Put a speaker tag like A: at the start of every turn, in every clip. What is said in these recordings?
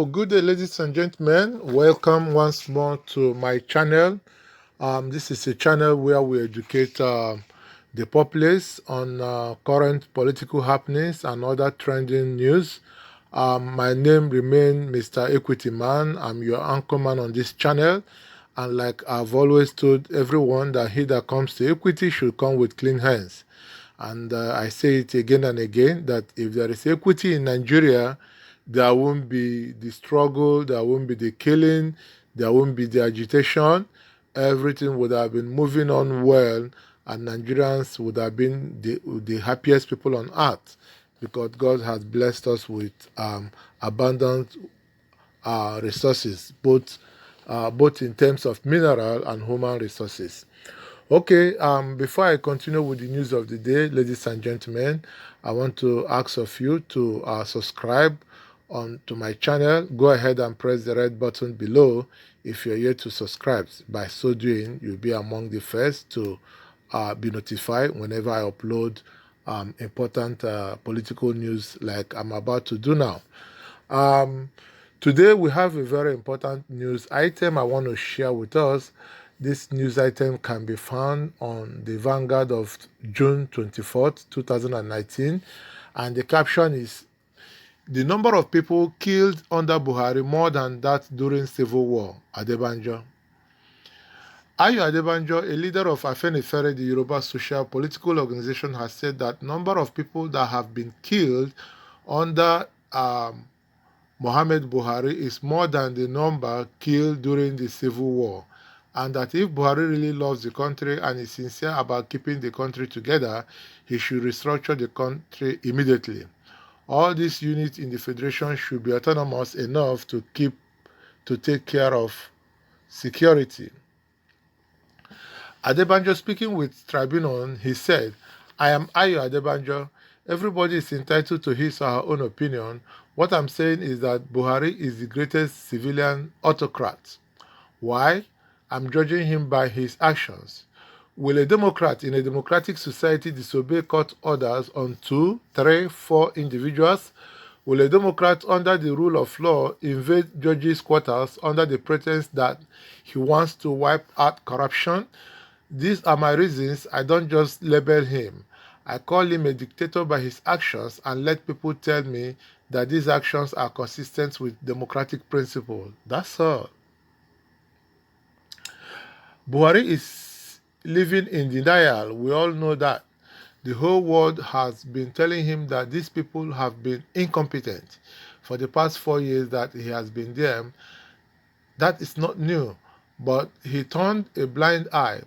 A: So, good day, ladies and gentlemen. Welcome once more to my channel. This is a channel where we educate the populace on current political happenings and other trending news. My name remains Mr. Equity Man. I'm your anchorman on this channel. And like I've always told everyone, that he that comes to equity should come with clean hands. And I say it again and again, that if there is equity in Nigeria, there won't be the struggle, there won't be the killing, there won't be the agitation. Everything would have been moving on well, and Nigerians would have been the happiest people on earth, because God has blessed us with abundant resources, both in terms of mineral and human resources. Okay, before I continue with the news of the day, ladies and gentlemen, I want to ask of you to subscribe to my channel. Go ahead and press the red button below if you're yet to subscribe. By so doing, you'll be among the first to be notified whenever I upload important political news like I'm about to do now. Today we have a very important news item I want to share with us. This news item can be found on the Vanguard of June 24th, 2019, and the caption is, "The number of people killed under Buhari more than that during civil war, Adebanjo." Ayo Adebanjo, a leader of Afenifere, the Yoruba social political organization, has said that number of people that have been killed under Mohammed Buhari is more than the number killed during the civil war, and that if Buhari really loves the country and is sincere about keeping the country together, he should restructure the country immediately. All these units in the federation should be autonomous enough to take care of security. Adebanjo, speaking with Tribune, he said, "I am Ayo Adebanjo. Everybody is entitled to his or her own opinion. What I'm saying is that Buhari is the greatest civilian autocrat. Why? I'm judging him by his actions. Will a Democrat in a democratic society disobey court orders on 2, 3, 4 individuals? Will a Democrat under the rule of law invade judges' quarters under the pretense that he wants to wipe out corruption? These are my reasons. I don't just label him. I call him a dictator by his actions and let people tell me that these actions are consistent with democratic principles. That's all." Buhari is living in denial. We all know that. The whole world has been telling him that these people have been incompetent for the past 4 years that he has been there. That is not new, but he turned a blind eye.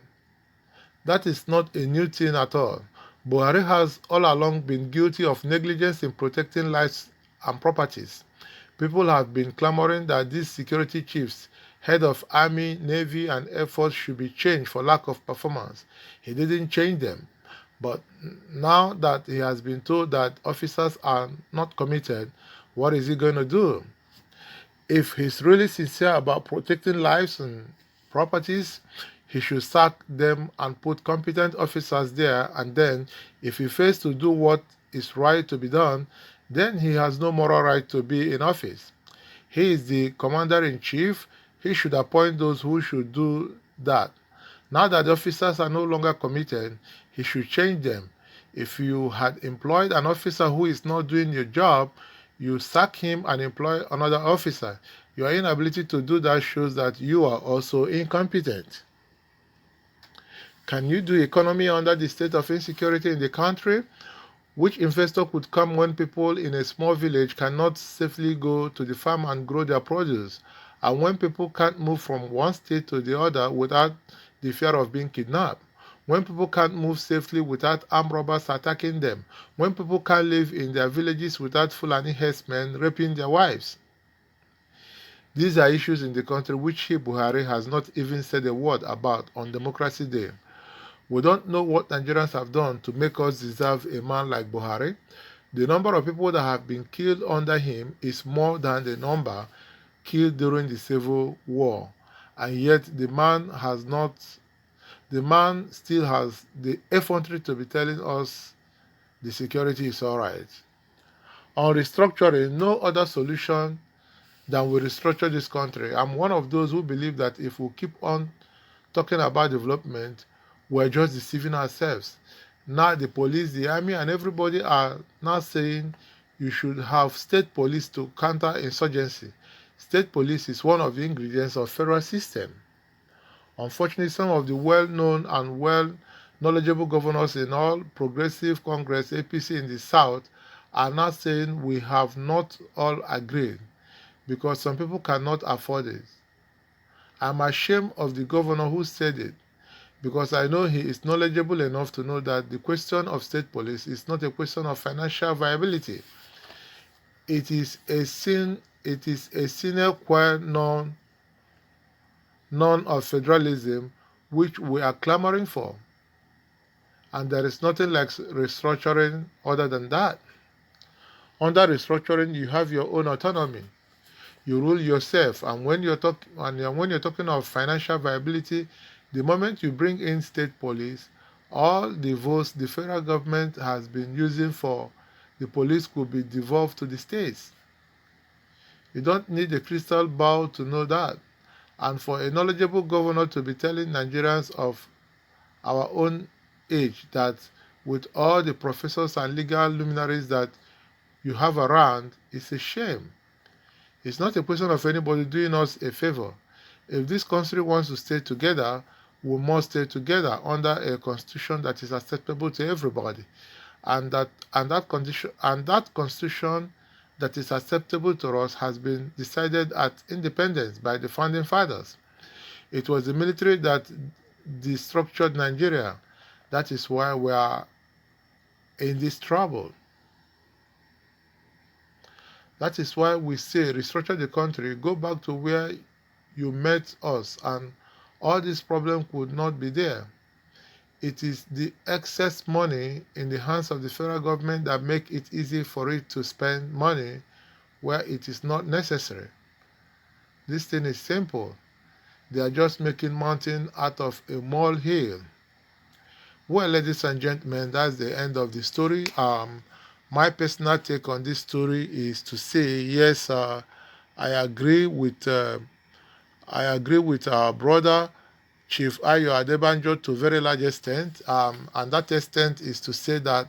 A: That is not a new thing at all. Buhari has all along been guilty of negligence in protecting lives and properties. People have been clamoring that these security chiefs, head of army, navy, and air force, should be changed for lack of performance. He didn't change them. But now that he has been told that officers are not committed, what is he going to do? If he's really sincere about protecting lives and properties, he should sack them and put competent officers there, and then, if he fails to do what is right to be done, then he has no moral right to be in office. He is the commander-in-chief. He should appoint those who should do that. Now that the officers are no longer committed, he should change them. If you had employed an officer who is not doing your job, you sack him and employ another officer. Your inability to do that shows that you are also incompetent. Can you do economy under the state of insecurity in the country? Which investor could come when people in a small village cannot safely go to the farm and grow their produce? And when people can't move from one state to the other without the fear of being kidnapped? When people can't move safely without armed robbers attacking them? When people can't live in their villages without Fulani herdsmen raping their wives? These are issues in the country which Buhari has not even said a word about on Democracy Day. We don't know what Nigerians have done to make us deserve a man like Buhari. The number of people that have been killed under him is more than the number killed during the civil war, and yet the man still has the effrontery to be telling us the security is all right. On restructuring, no other solution than we restructure this country. I'm one of those who believe that if we keep on talking about development, we're just deceiving ourselves. Now the police, the army, and everybody are now saying you should have state police to counter insurgency. State police is one of the ingredients of federal system. Unfortunately, some of the well-known and well-knowledgeable governors in all Progressive Congress, APC in the South, are now saying we have not all agreed because some people cannot afford it. I'm ashamed of the governor who said it because I know he is knowledgeable enough to know that the question of state police is not a question of financial viability. It is a sine qua non of federalism which we are clamoring for. And there is nothing like restructuring other than that. Under restructuring, you have your own autonomy. You rule yourself, and when you're talking of financial viability, the moment you bring in state police, all the votes the federal government has been using for the police could be devolved to the states. You don't need a crystal ball to know that. And for a knowledgeable governor to be telling Nigerians of our own age that with all the professors and legal luminaries that you have around, it's a shame. It's not a question of anybody doing us a favor. If this country wants to stay together, we must stay together under a constitution that is acceptable to everybody. And that constitution that is acceptable to us has been decided at independence by the founding fathers. It was the military that destructured Nigeria. That is why we are in this trouble. That is why we say restructure the country, go back to where you met us, and all these problems would not be there. It is the excess money in the hands of the federal government that make it easy for it to spend money where it is not necessary. This thing is simple. They are just making mountain out of a molehill. Well, ladies and gentlemen, that's the end of the story. My personal take on this story is to say, yes, I agree with our brother Chief Ayo Adebanjo to a very large extent, and that extent is to say that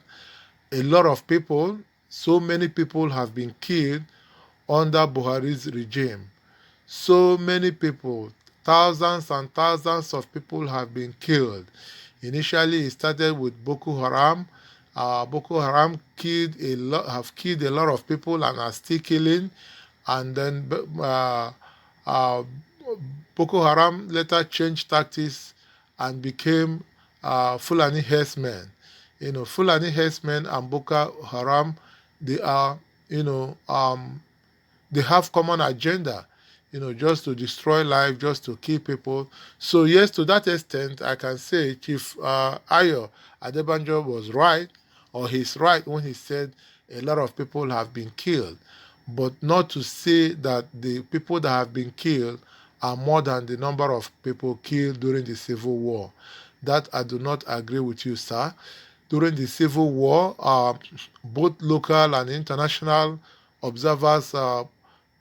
A: a lot of people, so many people have been killed under Buhari's regime. So many people, thousands and thousands of people have been killed. Initially, it started with Boko Haram. Boko Haram have killed a lot of people and are still killing. And then Boko Haram later changed tactics and became Fulani herdsmen. Fulani herdsmen and Boko Haram, they are, they have common agenda, just to destroy life, just to kill people. So yes, to that extent, I can say Chief Ayo Adebanjo was right, or he's right when he said a lot of people have been killed, but not to say that the people that have been killed are more than the number of people killed during the Civil War. That I do not agree with you, sir. During the Civil War, both local and international observers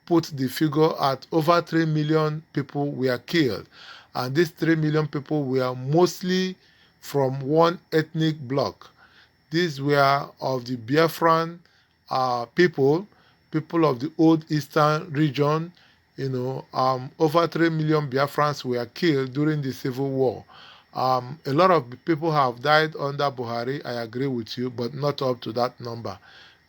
A: put the figure at over 3 million people were killed. And these 3 million people were mostly from one ethnic bloc. These were of the Biafran people of the old eastern region. Over 3 million Biafrans were killed during the Civil War. A lot of people have died under Buhari, I agree with you, but not up to that number.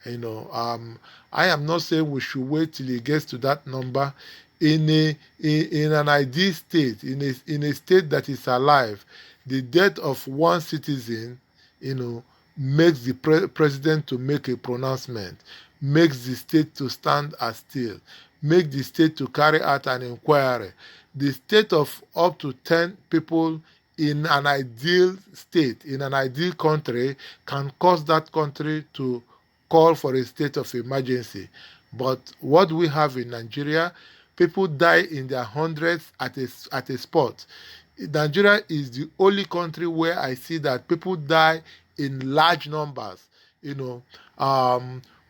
A: I am not saying we should wait till it gets to that number. In an ideal state, in a state that is alive, the death of one citizen, makes the president to make a pronouncement, makes the state to stand as still, make the state to carry out an inquiry. The state of up to 10 people in an ideal state, in an ideal country, can cause that country to call for a state of emergency. But what we have in Nigeria, people die in their hundreds at a spot. Nigeria is the only country where I see that people die in large numbers.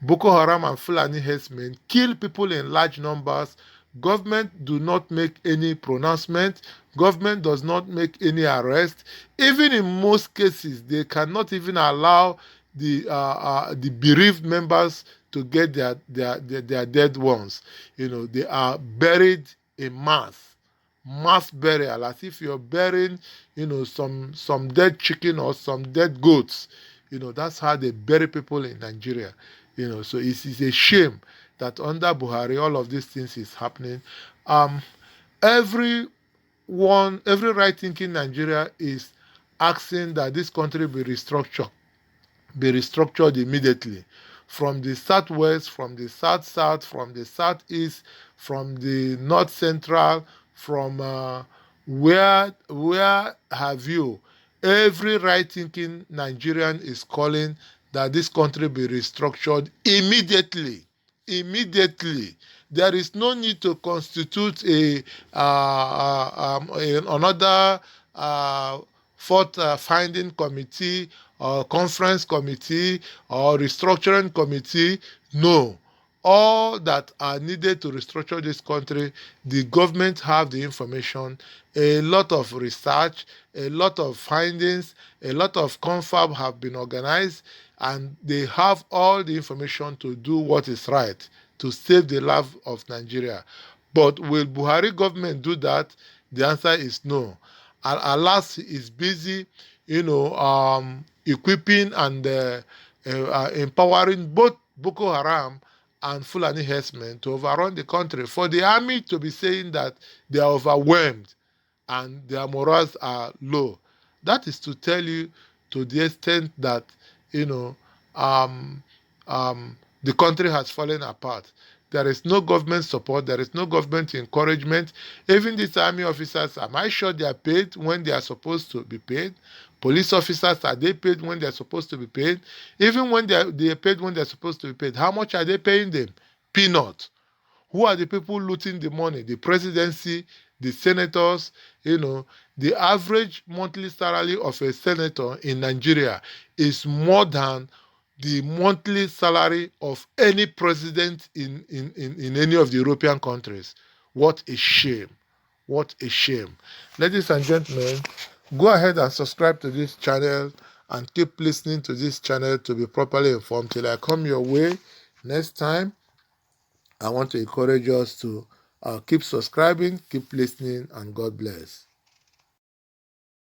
A: Boko Haram and Fulani herdsmen kill people in large numbers. Government do not make any pronouncement. Government does not make any arrest. Even in most cases, they cannot even allow the bereaved members to get their dead ones. They are buried in mass burial, as if you're burying, some dead chicken or some dead goats. That's how they bury people in Nigeria. So it's a shame that under Buhari all of these things is happening. Um, every right thinking Nigeria is asking that this country be restructured immediately, from the southwest, from the south, from the southeast, from the north central, from where have you. Every right thinking Nigerian is calling that this country be restructured immediately. There is no need to constitute another fourth finding committee or conference committee or restructuring committee. No. All that are needed to restructure this country, the government have the information, a lot of research, a lot of findings, a lot of confab have been organized, and they have all the information to do what is right to save the life of Nigeria. But will Buhari government do that? The answer is no. And alas, he is busy, equipping and empowering both Boko Haram and Fulani herdsmen to overrun the country. For the army to be saying that they are overwhelmed and their morals are low, that is to tell you to the extent that um, the country has fallen apart. There is no government support. There is no government encouragement. Even these army officers, am I sure they are paid when they are supposed to be paid? Police officers, are they paid when they are supposed to be paid? Even when they are paid when they are supposed to be paid, how much are they paying them? Peanut. Who are the people looting the money? The presidency, the senators. The average monthly salary of a senator in Nigeria is more than the monthly salary of any president in any of the European countries. What a shame. What a shame. Ladies and gentlemen, go ahead and subscribe to this channel and keep listening to this channel to be properly informed. Till I come your way next time, I want to encourage us to keep subscribing, keep listening, and God bless.